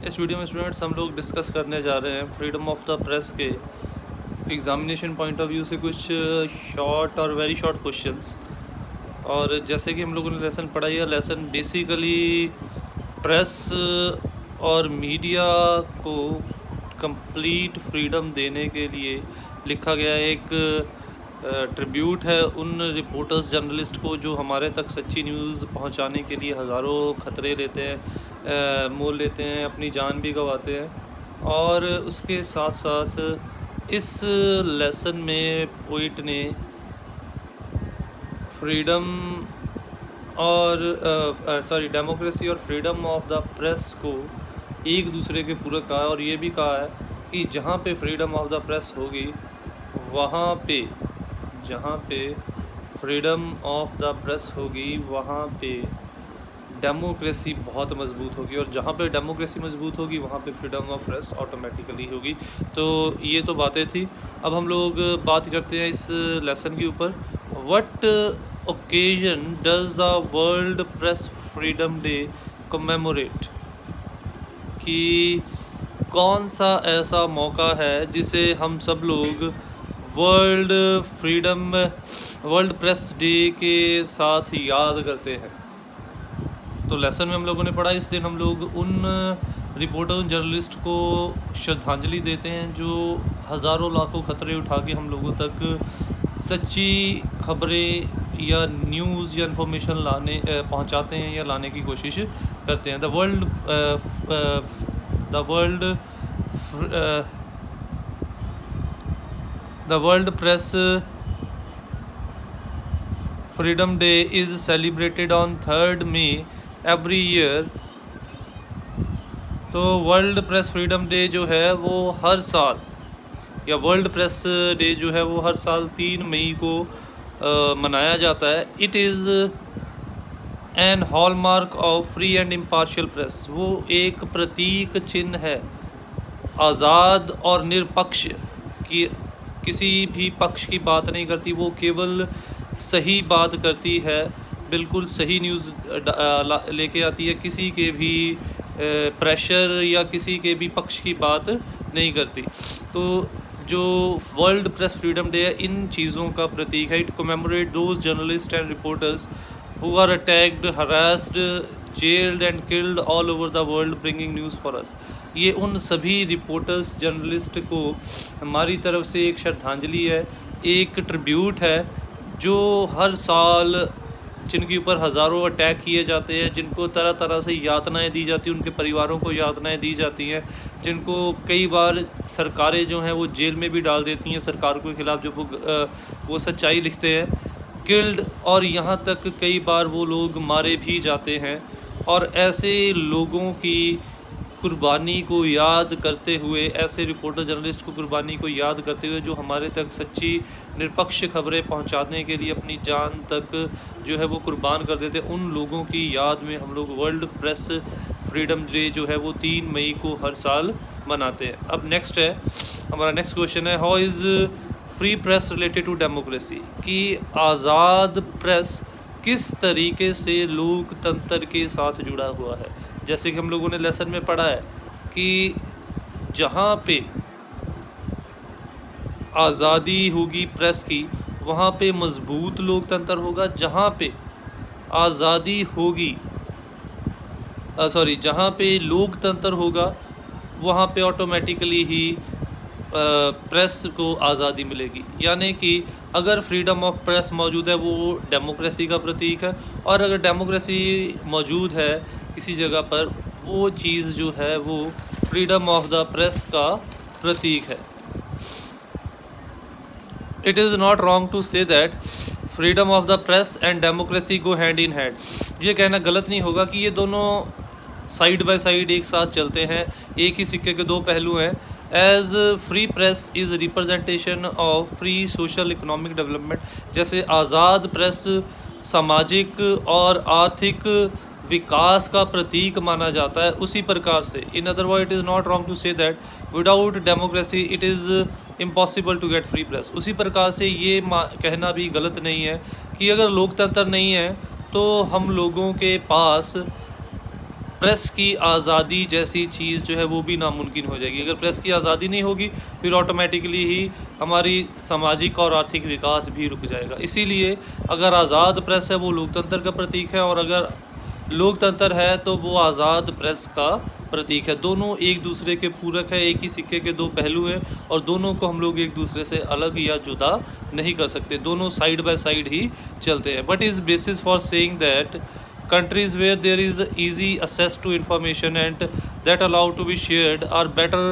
इस वीडियो में स्टूडेंट्स हम लोग डिस्कस करने जा रहे हैं फ्रीडम ऑफ द प्रेस के एग्जामिनेशन पॉइंट ऑफ व्यू से कुछ शॉर्ट और वेरी शॉर्ट क्वेश्चंस। और जैसे कि हम लोगों ने लेसन पढ़ा, यह लेसन बेसिकली प्रेस और मीडिया को कंप्लीट फ्रीडम देने के लिए लिखा गया एक ट्रिब्यूट है उन रिपोर्टर्स जर्नलिस्ट को जो हमारे तक सच्ची न्यूज़ पहुंचाने के लिए हज़ारों खतरे लेते हैं, मोल लेते हैं, अपनी जान भी गंवाते हैं। और उसके साथ साथ इस लेसन में पोइट ने फ्रीडम और डेमोक्रेसी और फ्रीडम ऑफ द प्रेस को एक दूसरे के पूरक कहा, और ये भी कहा है कि जहाँ पे फ्रीडम ऑफ द प्रेस होगी वहाँ पे जहाँ पे फ्रीडम ऑफ द प्रेस होगी वहाँ पे डेमोक्रेसी बहुत मजबूत होगी, और जहाँ पे डेमोक्रेसी मजबूत होगी वहाँ पे फ्रीडम ऑफ प्रेस ऑटोमेटिकली होगी। तो ये तो बातें थी। अब हम लोग बात करते हैं इस लेसन के ऊपर। What occasion does the world press freedom day commemorate, कि कौन सा ऐसा मौका है जिसे हम सब लोग वर्ल्ड प्रेस डे के साथ याद करते हैं। तो लेसन में हम लोगों ने पढ़ा, इस दिन हम लोग उन रिपोर्टर जर्नलिस्ट को श्रद्धांजलि देते हैं जो हज़ारों लाखों खतरे उठा के हम लोगों तक सच्ची खबरें या न्यूज़ या इन्फॉर्मेशन पहुंचाते हैं या लाने की कोशिश करते हैं। The World Press Freedom Day is celebrated on 3rd May every year। तो वर्ल्ड प्रेस फ्रीडम डे जो है वो हर साल, या वर्ल्ड प्रेस डे जो है वो हर साल 3 मई को मनाया जाता है। It is an hallmark of free and impartial press. वो एक प्रतीक चिन्ह है आज़ाद और निरपक्ष की, किसी भी पक्ष की बात नहीं करती, वो केवल सही बात करती है, बिल्कुल सही न्यूज़ लेके आती है, किसी के भी प्रेशर या किसी के भी पक्ष की बात नहीं करती। तो जो वर्ल्ड प्रेस फ्रीडम डे है इन चीज़ों का प्रतीक है। It commemorate those journalist and reporters who are attacked, harassed, jailed and killed all over the world bringing news for us। ये उन सभी रिपोर्टर्स जर्नलिस्ट को हमारी तरफ से एक श्रद्धांजलि है, एक ट्रिब्यूट है, जो हर साल जिनके ऊपर हज़ारों अटैक किए जाते हैं, जिनको तरह तरह से यातनाएं दी जाती हैं, उनके परिवारों को यातनाएं दी जाती हैं, जिनको कई बार सरकारें जो हैं वो जेल में भी डाल देती हैं सरकार के खिलाफ जब वो सच्चाई लिखते हैं, किल्ड, और यहाँ तक कई बार वो लोग मारे भी जाते हैं। और ऐसे लोगों की कुर्बानी को याद करते हुए, ऐसे रिपोर्टर जर्नलिस्ट को कुर्बानी को याद करते हुए जो हमारे तक सच्ची निरपक्ष खबरें पहुंचाने के लिए अपनी जान तक जो है वो कुर्बान कर देते, उन लोगों की याद में हम लोग वर्ल्ड प्रेस फ्रीडम डे जो है वो 3 मई को हर साल मनाते हैं। अब नेक्स्ट है हमारा नेक्स्ट क्वेश्चन है, how is free press related to democracy, कि आज़ाद प्रेस किस तरीके से लोकतंत्र के साथ जुड़ा हुआ है। जैसे कि हम लोगों ने लेसन में पढ़ा है कि जहाँ पे आज़ादी होगी प्रेस की वहाँ पे मजबूत लोकतंत्र होगा, जहाँ पे आज़ादी होगी जहाँ पे लोकतंत्र होगा वहाँ पे ऑटोमेटिकली ही प्रेस को आज़ादी मिलेगी। यानी कि अगर फ्रीडम ऑफ प्रेस मौजूद है वो डेमोक्रेसी का प्रतीक है, और अगर डेमोक्रेसी मौजूद है किसी जगह पर वो चीज़ जो है वो फ्रीडम ऑफ द प्रेस का प्रतीक है। It is not wrong to say that freedom of the press and democracy go hand in hand. ये कहना गलत नहीं होगा कि ये दोनों साइड बाय साइड एक साथ चलते हैं, एक ही सिक्के के दो पहलू हैं। As free press is representation of free social economic development, जैसे आज़ाद प्रेस सामाजिक और आर्थिक विकास का प्रतीक माना जाता है, उसी प्रकार से in other word it is not wrong to say that without democracy it is impossible to get free press. उसी प्रकार से ये कहना भी गलत नहीं है कि अगर लोकतंत्र नहीं है तो हम लोगों के पास प्रेस की आज़ादी जैसी चीज़ जो है वो भी नामुमकिन हो जाएगी। अगर प्रेस की आज़ादी नहीं होगी फिर ऑटोमेटिकली ही हमारी सामाजिक और आर्थिक विकास भी रुक जाएगा। इसीलिए अगर आज़ाद प्रेस है वो लोकतंत्र का प्रतीक है, और अगर लोकतंत्र है तो वो आज़ाद प्रेस का प्रतीक है। दोनों एक दूसरे के पूरक है, एक ही सिक्के के दो पहलू हैं, और दोनों को हम लोग एक दूसरे से अलग या जुदा नहीं कर सकते, दोनों साइड बाय साइड ही चलते हैं। But is basis for saying that countries where there is easy access to information and that allow to be shared are better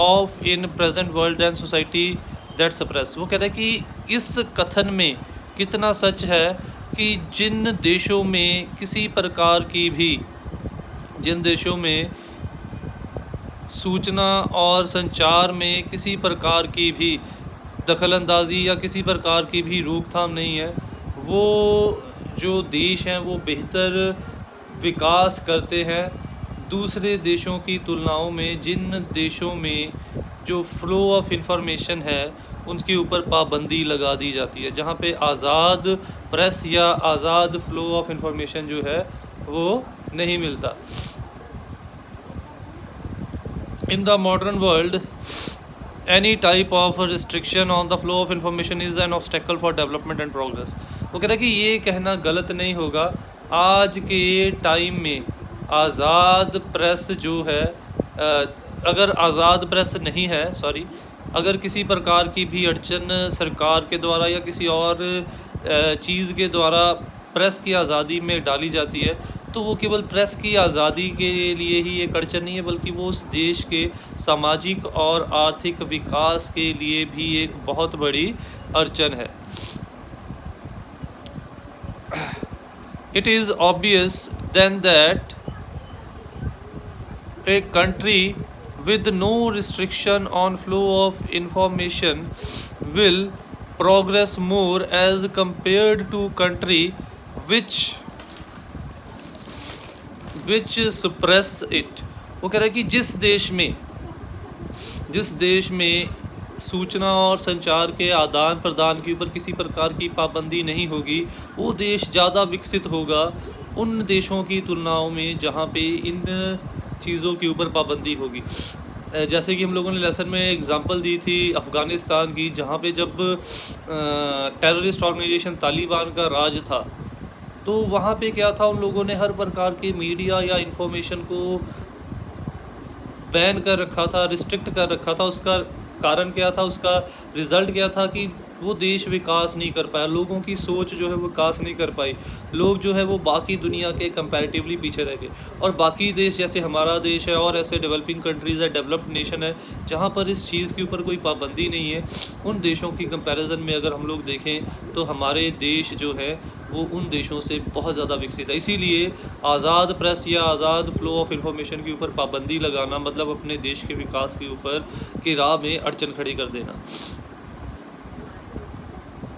off in present world than society that suppress। वो कह रहे हैं कि इस कथन में कितना सच है कि जिन देशों में किसी प्रकार की भी, जिन देशों में सूचना और संचार में किसी प्रकार की भी दखलंदाजी या किसी प्रकार की भी रोकथाम नहीं है, वो जो देश हैं वो बेहतर विकास करते हैं दूसरे देशों की तुलनाओं में। जिन देशों में जो फ्लो ऑफ इंफॉर्मेशन है उनके ऊपर पाबंदी लगा दी जाती है, जहाँ पे आज़ाद प्रेस या आज़ाद फ्लो ऑफ इंफॉर्मेशन जो है वो नहीं मिलता। In the modern world any type of restriction on the flow of information is an obstacle for development and progress। वो कह रहा है कि ये कहना गलत नहीं होगा, आज के टाइम में आज़ाद प्रेस जो है, अगर आज़ाद प्रेस नहीं है, अगर किसी प्रकार की भी अड़चन सरकार के द्वारा या किसी और चीज़ के द्वारा प्रेस की आज़ादी में डाली जाती है, तो वो केवल प्रेस की आज़ादी के लिए ही एक अड़चन नहीं है, बल्कि वो उस देश के सामाजिक और आर्थिक विकास के लिए भी एक बहुत बड़ी अड़चन है। It is obvious then that a country with no restriction on flow of information will progress more as compared to country which suppress it। वो कह रहा है कि जिस देश में सूचना और संचार के आदान प्रदान के ऊपर किसी प्रकार की पाबंदी नहीं होगी, वो देश ज़्यादा विकसित होगा उन देशों की तुलनाओं में जहाँ पे इन चीज़ों के ऊपर पाबंदी होगी। जैसे कि हम लोगों ने लेसन में एग्जांपल दी थी अफ़गानिस्तान की, जहाँ पे जब टेररिस्ट ऑर्गेनाइजेशन तालिबान का राज था, तो वहाँ पे क्या था, उन लोगों ने हर प्रकार के मीडिया या इंफॉर्मेशन को बैन कर रखा था, रिस्ट्रिक्ट कर रखा था। उसका कारण क्या था, उसका रिज़ल्ट क्या था कि वो देश विकास नहीं कर पाया, लोगों की सोच जो है वो विकास नहीं कर पाई, लोग जो है वो बाकी दुनिया के कंपैरेटिवली पीछे रह गए। और बाकी देश जैसे हमारा देश है और ऐसे डेवलपिंग कंट्रीज़ है, डेवलप्ड नेशन है, जहाँ पर इस चीज़ के ऊपर कोई पाबंदी नहीं है, उन देशों की कंपैरिजन में अगर हम लोग देखें तो हमारे देश जो है वो उन देशों से बहुत ज़्यादा विकसित है। इसीलिए आज़ाद प्रेस या आज़ाद फ्लो ऑफ इंफॉर्मेशन के ऊपर पाबंदी लगाना मतलब अपने देश के विकास के ऊपर की राह में अड़चन खड़ी कर देना।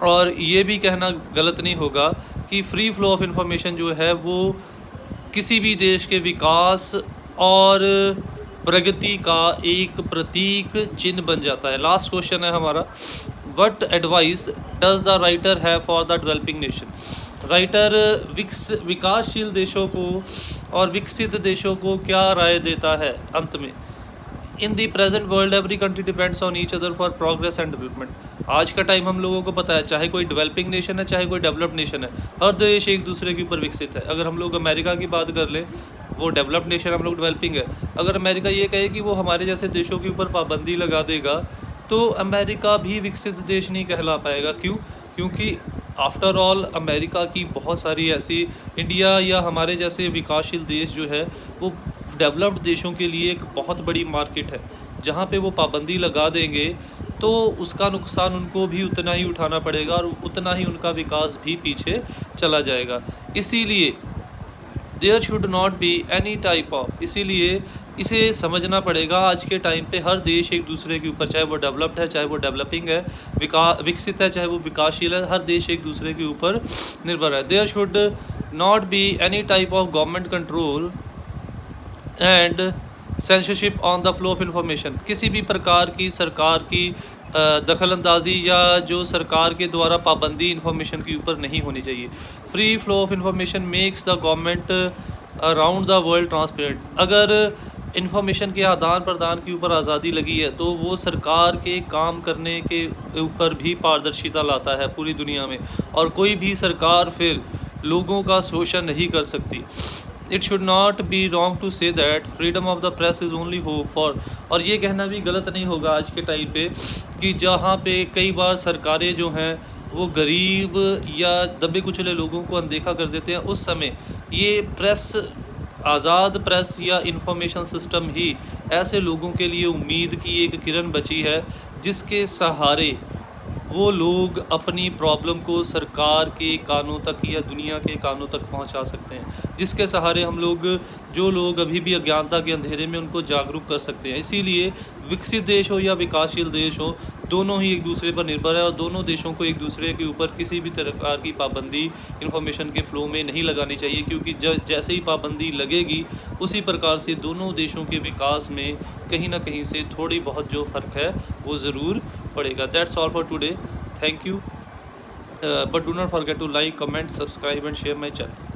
और ये भी कहना गलत नहीं होगा कि फ्री फ्लो ऑफ इंफॉर्मेशन जो है वो किसी भी देश के विकास और प्रगति का एक प्रतीक चिन्ह बन जाता है। लास्ट क्वेश्चन है हमारा, what advice does the writer have for the developing nation. Writer विकासशील देशों को और विकसित देशों को क्या राय देता है अंत में। In the present world every country depends on each other for progress and development. आज का टाइम हम लोगों को पता है, चाहे कोई डेवलपिंग नेशन है चाहे कोई डेवलप्ड नेशन है, हर देश एक दूसरे के ऊपर विकसित है। अगर हम लोग अमेरिका की बात कर लें, वो डेवलप्ड नेशन, हम लोग डेवलपिंग है। अगर अमेरिका ये कहे कि वो हमारे जैसे देशों के ऊपर पाबंदी लगा देगा तो अमेरिका भी विकसित देश नहीं कहला पाएगा। क्यों? क्योंकि आफ्टर ऑल अमेरिका की बहुत सारी ऐसी, इंडिया या हमारे जैसे विकासशील देश जो है वो डेवलप्ड देशों के लिए एक बहुत बड़ी मार्केट है। जहाँ पे वो पाबंदी लगा देंगे तो उसका नुकसान उनको भी उतना ही उठाना पड़ेगा और उतना ही उनका विकास भी पीछे चला जाएगा। इसीलिए there should not be any type of, इसीलिए इसे समझना पड़ेगा आज के टाइम पे हर देश एक दूसरे के ऊपर, चाहे वो डेवलप्ड है चाहे वो डेवलपिंग है, विकसित है चाहे वो विकासशील है, हर देश एक दूसरे के ऊपर निर्भर है। There should not be any type of government control and censorship on the flow of information. किसी भी प्रकार की सरकार की दखलंदाजी या जो सरकार के द्वारा पाबंदी इंफॉर्मेशन के ऊपर नहीं होनी चाहिए। Free flow of information makes the government around the world transparent. अगर इंफॉर्मेशन के आदान प्रदान के ऊपर आज़ादी लगी है तो वो सरकार के काम करने के ऊपर भी पारदर्शिता लाता है पूरी दुनिया में, और कोई भी सरकार फिर लोगों का शोषण नहीं कर सकती। It should not be wrong to say that freedom of the press is only hope for, और ये कहना भी गलत नहीं होगा आज के टाइम पे कि जहाँ पे कई बार सरकारें जो हैं वो गरीब या दबे कुचले लोगों को अनदेखा कर देते हैं, उस समय ये प्रेस, आज़ाद प्रेस या इंफॉर्मेशन सिस्टम ही ऐसे लोगों के लिए उम्मीद की एक किरण बची है जिसके सहारे वो लोग अपनी प्रॉब्लम को सरकार के कानों तक या दुनिया के कानों तक पहुंचा सकते हैं, जिसके सहारे हम लोग, जो लोग अभी भी अज्ञानता के अंधेरे में, उनको जागरूक कर सकते हैं। इसीलिए विकसित देश हो या विकासशील देश हो, दोनों ही एक दूसरे पर निर्भर है और दोनों देशों को एक दूसरे के ऊपर किसी भी प्रकार की पाबंदी इन्फॉर्मेशन के फ़्लो में नहीं लगानी चाहिए, क्योंकि जैसे ही पाबंदी लगेगी उसी प्रकार से दोनों देशों के विकास में कहीं ना कहीं से थोड़ी बहुत जो फ़र्क है वो ज़रूर पड़ेगा। That's all for today. Thank you, but do not forget to like, comment, subscribe and share my channel.